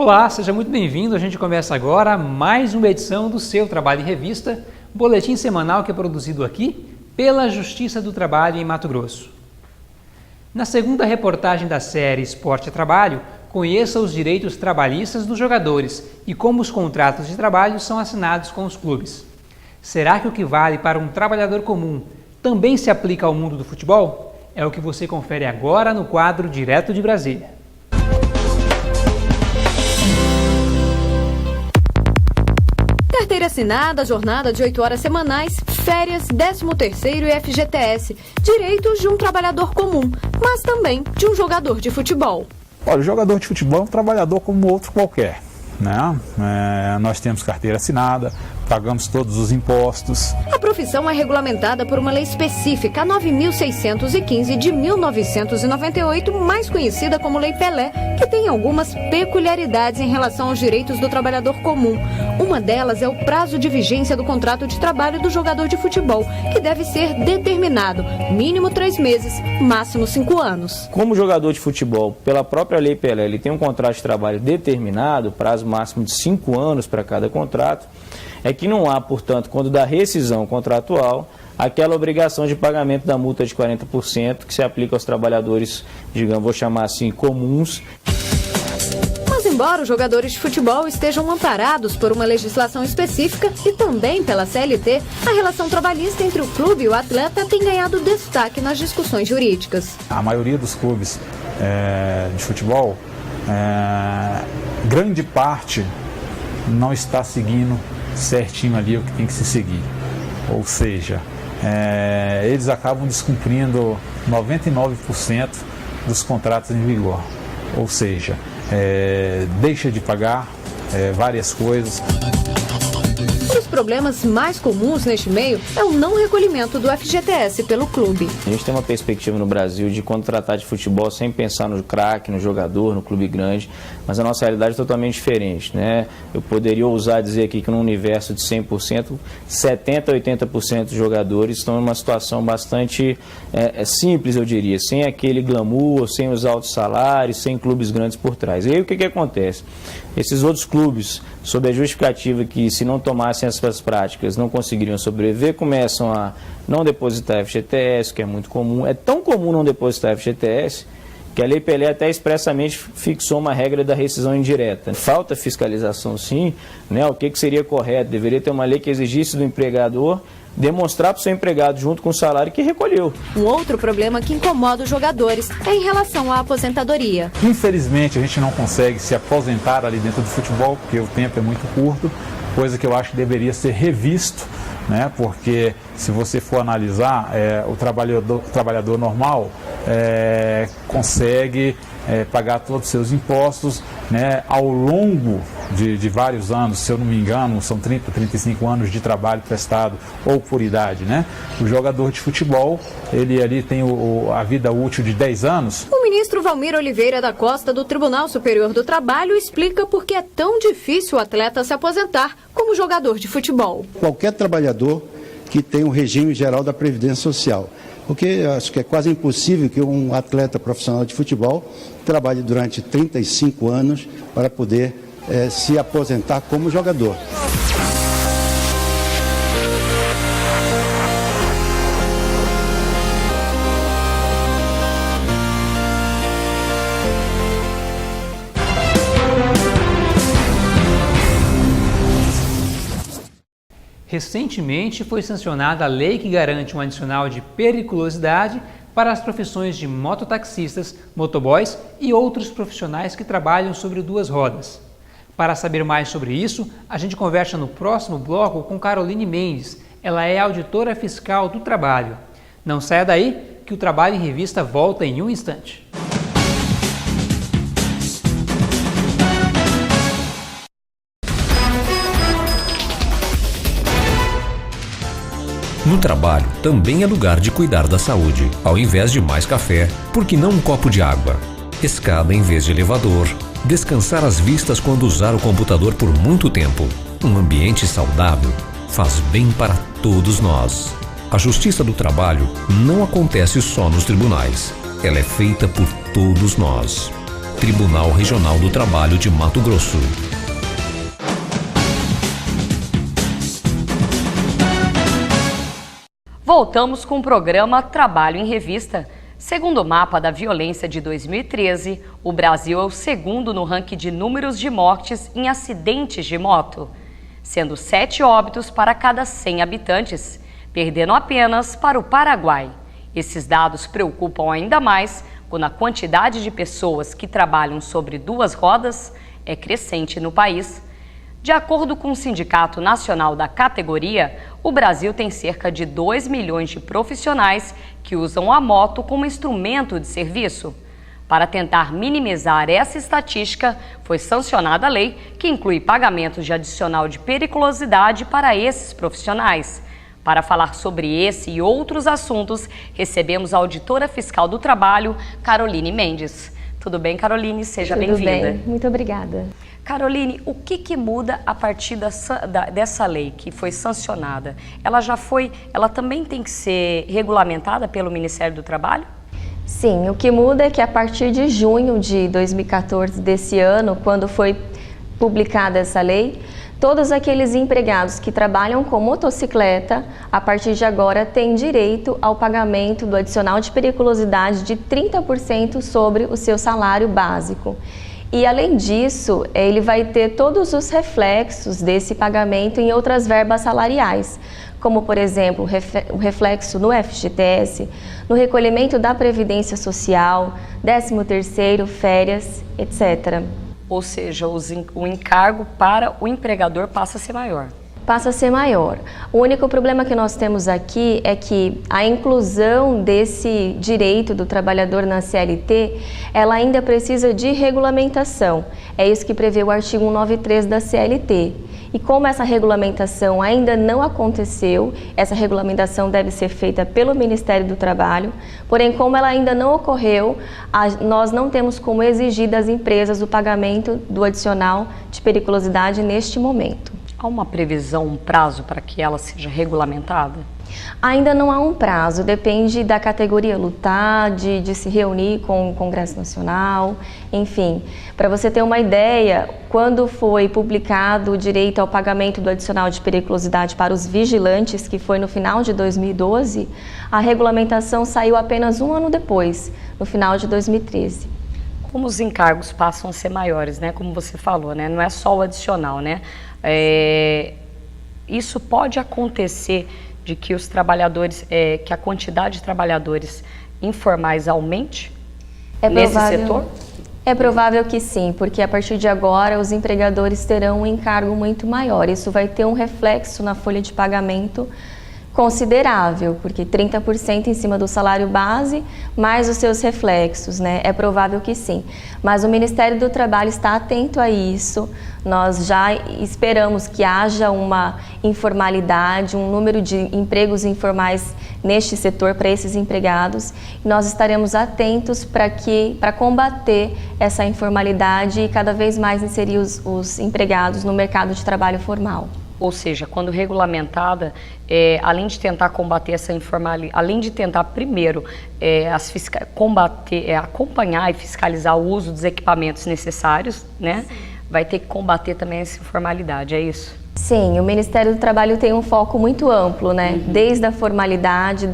Olá, seja muito bem-vindo. A gente começa agora mais uma edição do seu Trabalho em Revista, um boletim semanal que é produzido aqui pela Justiça do Trabalho em Mato Grosso. Na segunda reportagem da série Esporte é Trabalho, conheça os direitos trabalhistas dos jogadores e como os contratos de trabalho são assinados com os clubes. Será que o que vale para um trabalhador comum também se aplica ao mundo do futebol? É o que você confere agora no quadro Direto de Brasília. Carteira assinada, jornada de 8 horas semanais, férias, 13º e FGTS. Direitos de um trabalhador comum, mas também de um jogador de futebol. Olha, o jogador de futebol é um trabalhador como outro qualquer, né? Nós temos carteira assinada, pagamos todos os impostos. A profissão é regulamentada por uma lei específica, a 9.615 de 1998, mais conhecida como Lei Pelé, que tem algumas peculiaridades em relação aos direitos do trabalhador comum. Uma delas é o prazo de vigência do contrato de trabalho do jogador de futebol, que deve ser determinado, mínimo 3 meses, máximo 5 anos. Como jogador de futebol, pela própria Lei Pelé, ele tem um contrato de trabalho determinado, prazo máximo de 5 anos para cada contrato, é que não há, portanto, quando da rescisão contratual, aquela obrigação de pagamento da multa de 40% que se aplica aos trabalhadores, digamos, vou chamar assim, comuns. Mas embora os jogadores de futebol estejam amparados por uma legislação específica e também pela CLT, a relação trabalhista entre o clube e o atleta tem ganhado destaque nas discussões jurídicas. A maioria dos clubes de futebol, grande parte não está seguindo certinho ali o que tem que se seguir. Ou seja, eles acabam descumprindo 99% dos contratos em vigor. Ou seja, deixa de pagar várias coisas. Um dos problemas mais comuns neste meio é o não recolhimento do FGTS pelo clube. A gente tem uma perspectiva no Brasil de quando tratar de futebol sem pensar no craque, no jogador, no clube grande, mas a nossa realidade é totalmente diferente, né? Eu poderia ousar dizer aqui que no universo de 100%, 70% a 80% dos jogadores estão em uma situação bastante simples, eu diria, sem aquele glamour, sem os altos salários, sem clubes grandes por trás. E aí o que acontece? Esses outros clubes, sob a justificativa que se não tomassem essas práticas não conseguiriam sobreviver, começam a não depositar FGTS, que é muito comum. É tão comum não depositar FGTS que a Lei Pelé até expressamente fixou uma regra da rescisão indireta. Falta fiscalização, sim, né? O que seria correto? Deveria ter uma lei que exigisse do empregador demonstrar para o seu empregado junto com o salário que recolheu. Um outro problema que incomoda os jogadores é em relação à aposentadoria. Infelizmente a gente não consegue se aposentar ali dentro do futebol, porque o tempo é muito curto, coisa que eu acho que deveria ser revisto, né? Porque se você for analisar, o trabalhador normal consegue pagar todos os seus impostos, né, ao longo de vários anos, se eu não me engano, são 30, 35 anos de trabalho prestado ou por idade, né? O jogador de futebol, ele ali tem a vida útil de 10 anos. O ministro Valmir Oliveira da Costa, do Tribunal Superior do Trabalho, explica por que é tão difícil o atleta se aposentar como jogador de futebol. Qualquer trabalhador que tem um regime geral da Previdência Social. Porque acho que é quase impossível que um atleta profissional de futebol trabalhe durante 35 anos para poder se aposentar como jogador. Recentemente foi sancionada a lei que garante um adicional de periculosidade para as profissões de mototaxistas, motoboys e outros profissionais que trabalham sobre 2 rodas. Para saber mais sobre isso, a gente conversa no próximo bloco com Caroline Mendes. Ela é auditora fiscal do trabalho. Não saia daí, que o Trabalho em Revista volta em um instante. No trabalho também é lugar de cuidar da saúde. Ao invés de mais café, por que não um copo de água? Escada em vez de elevador. Descansar as vistas quando usar o computador por muito tempo. Um ambiente saudável faz bem para todos nós. A Justiça do Trabalho não acontece só nos tribunais. Ela é feita por todos nós. Tribunal Regional do Trabalho de Mato Grosso. Voltamos com o programa Trabalho em Revista. Segundo o mapa da violência de 2013, o Brasil é o segundo no ranking de números de mortes em acidentes de moto, sendo 7 óbitos para cada 100 habitantes, perdendo apenas para o Paraguai. Esses dados preocupam ainda mais quando a quantidade de pessoas que trabalham sobre 2 rodas é crescente no país. De acordo com o Sindicato Nacional da categoria, o Brasil tem cerca de 2 milhões de profissionais que usam a moto como instrumento de serviço. Para tentar minimizar essa estatística, foi sancionada a lei que inclui pagamentos de adicional de periculosidade para esses profissionais. Para falar sobre esse e outros assuntos, recebemos a auditora fiscal do trabalho, Caroline Mendes. Tudo bem, Caroline? Seja bem-vinda. Tudo bem, muito obrigada. Caroline, o que muda a partir dessa lei que foi sancionada? Ela também tem que ser regulamentada pelo Ministério do Trabalho? Sim, o que muda é que a partir de junho de 2014 desse ano, quando foi publicada essa lei, todos aqueles empregados que trabalham com motocicleta, a partir de agora, têm direito ao pagamento do adicional de periculosidade de 30% sobre o seu salário básico. E, além disso, ele vai ter todos os reflexos desse pagamento em outras verbas salariais, como, por exemplo, o reflexo no FGTS, no recolhimento da Previdência Social, 13º, férias, etc. Ou seja, o encargo para o empregador passa a ser maior. Passa a ser maior. O único problema que nós temos aqui é que a inclusão desse direito do trabalhador na CLT, ela ainda precisa de regulamentação. É isso que prevê o artigo 193 da CLT. E como essa regulamentação ainda não aconteceu, essa regulamentação deve ser feita pelo Ministério do Trabalho, porém, como ela ainda não ocorreu, nós não temos como exigir das empresas o pagamento do adicional de periculosidade neste momento. Há uma previsão, um prazo para que ela seja regulamentada? Ainda não há um prazo, depende da categoria lutar, de se reunir com o Congresso Nacional, enfim. Para você ter uma ideia, quando foi publicado o direito ao pagamento do adicional de periculosidade para os vigilantes, que foi no final de 2012, a regulamentação saiu apenas um ano depois, no final de 2013. Como os encargos passam a ser maiores, né? Como você falou, né? Não é só o adicional, né? Isso pode acontecer de que os trabalhadores, que a quantidade de trabalhadores informais aumente nesse setor? É provável que sim, porque a partir de agora os empregadores terão um encargo muito maior. Isso vai ter um reflexo na folha de pagamento considerável, porque 30% em cima do salário base, mais os seus reflexos, né? É provável que sim. Mas o Ministério do Trabalho está atento a isso. Nós já esperamos que haja uma informalidade, um número de empregos informais neste setor para esses empregados. Nós estaremos atentos para combater essa informalidade e cada vez mais inserir os empregados no mercado de trabalho formal. Ou seja, quando regulamentada, além de tentar combater essa informalidade, além de tentar primeiro acompanhar e fiscalizar o uso dos equipamentos necessários, né? Vai ter que combater também essa informalidade, é isso? Sim, o Ministério do Trabalho tem um foco muito amplo, né? Uhum. Desde a formalidade,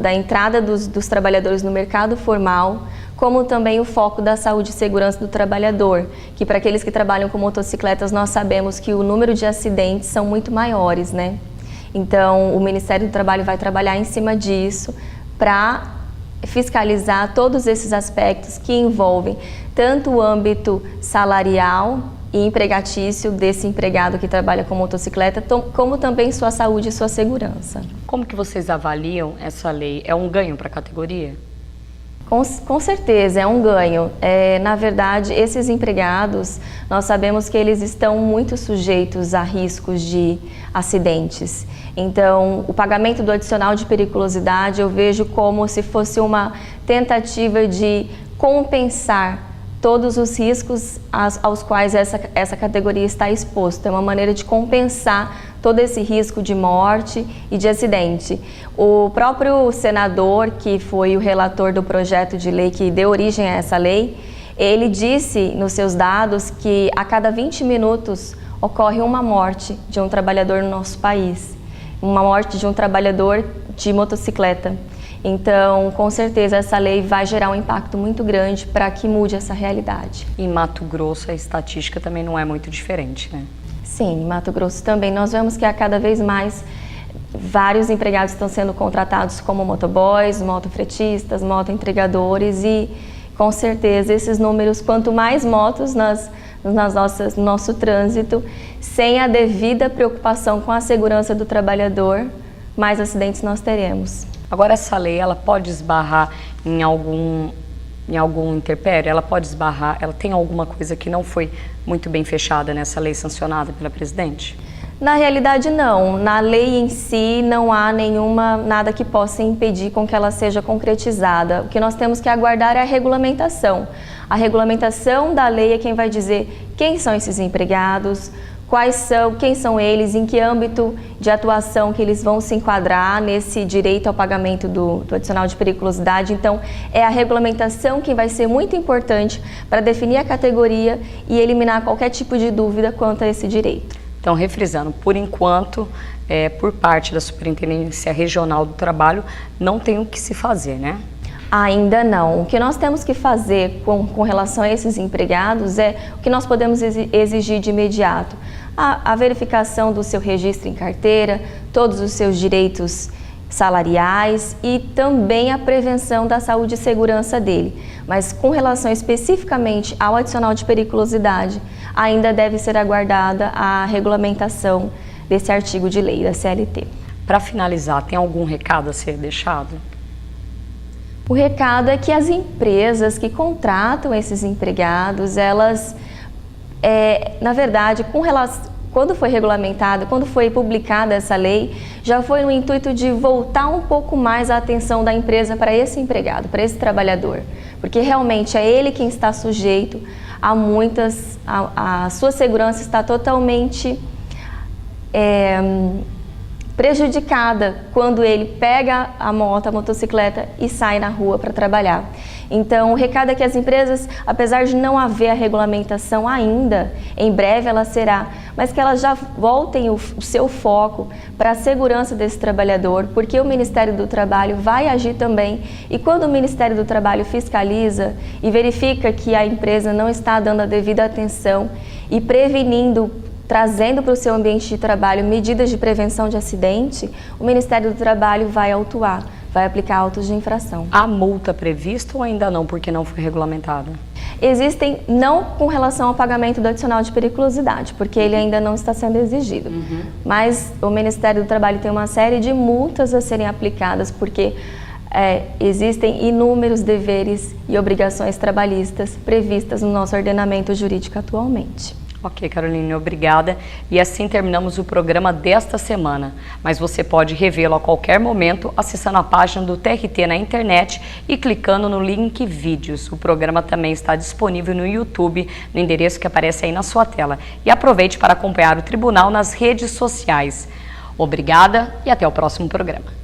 da entrada dos trabalhadores no mercado formal, como também o foco da saúde e segurança do trabalhador, que para aqueles que trabalham com motocicletas nós sabemos que o número de acidentes são muito maiores, né? Então o Ministério do Trabalho vai trabalhar em cima disso para fiscalizar todos esses aspectos que envolvem tanto o âmbito salarial e empregatício desse empregado que trabalha com motocicleta, como também sua saúde e sua segurança. Como que vocês avaliam essa lei? É um ganho para a categoria? Com certeza, é um ganho. Na verdade, esses empregados, nós sabemos que eles estão muito sujeitos a riscos de acidentes. Então, o pagamento do adicional de periculosidade eu vejo como se fosse uma tentativa de compensar todos os riscos aos quais essa categoria está exposta. É uma maneira de compensar todo esse risco de morte e de acidente. O próprio senador, que foi o relator do projeto de lei que deu origem a essa lei, Ele disse nos seus dados que a cada 20 minutos ocorre uma morte de um trabalhador no nosso país, uma morte de um trabalhador de motocicleta. Então, com certeza, essa lei vai gerar um impacto muito grande para que mude essa realidade. Em Mato Grosso, a estatística também não é muito diferente, né? Sim, em Mato Grosso também. Nós vemos que a cada vez mais vários empregados estão sendo contratados como motoboys, motofretistas, motoentregadores e, com certeza, esses números, quanto mais motos no nosso trânsito, sem a devida preocupação com a segurança do trabalhador, mais acidentes nós teremos. Agora, essa lei, ela pode esbarrar em algum interpério? Ela pode esbarrar, ela tem alguma coisa que não foi muito bem fechada nessa lei sancionada pela presidente? Na realidade, não. Na lei em si, não há nada que possa impedir com que ela seja concretizada. O que nós temos que aguardar é a regulamentação. A regulamentação da lei é quem vai dizer quem são esses empregados, quem são eles, em que âmbito de atuação que eles vão se enquadrar nesse direito ao pagamento do adicional de periculosidade. Então, é a regulamentação que vai ser muito importante para definir a categoria e eliminar qualquer tipo de dúvida quanto a esse direito. Então, refrisando, por enquanto, por parte da Superintendência Regional do Trabalho, não tem o que se fazer, né? Ainda não. O que nós temos que fazer com relação a esses empregados é o que nós podemos exigir de imediato. A verificação do seu registro em carteira, todos os seus direitos salariais e também a prevenção da saúde e segurança dele. Mas com relação especificamente ao adicional de periculosidade, ainda deve ser aguardada a regulamentação desse artigo de lei da CLT. Para finalizar, tem algum recado a ser deixado? O recado é que as empresas que contratam esses empregados, elas, na verdade, quando foi regulamentada, quando foi publicada essa lei, já foi no intuito de voltar um pouco mais a atenção da empresa para esse empregado, para esse trabalhador, porque realmente é ele quem está sujeito a sua segurança está totalmente prejudicada quando ele pega a motocicleta e sai na rua para trabalhar. Então, o recado é que as empresas, apesar de não haver a regulamentação ainda, em breve ela será, mas que elas já voltem o seu foco para a segurança desse trabalhador, porque o Ministério do Trabalho vai agir também, e quando o Ministério do Trabalho fiscaliza e verifica que a empresa não está dando a devida atenção e prevenindo, trazendo para o seu ambiente de trabalho medidas de prevenção de acidente, o Ministério do Trabalho vai autuar, vai aplicar autos de infração. Há multa prevista ou ainda não, porque não foi regulamentada? Existem, não com relação ao pagamento do adicional de periculosidade, porque ele ainda não está sendo exigido. Mas o Ministério do Trabalho tem uma série de multas a serem aplicadas, porque existem inúmeros deveres e obrigações trabalhistas previstas no nosso ordenamento jurídico atualmente. Ok, Caroline, obrigada. E assim terminamos o programa desta semana. Mas você pode revê-lo a qualquer momento acessando a página do TRT na internet e clicando no link vídeos. O programa também está disponível no YouTube, no endereço que aparece aí na sua tela. E aproveite para acompanhar o Tribunal nas redes sociais. Obrigada e até o próximo programa.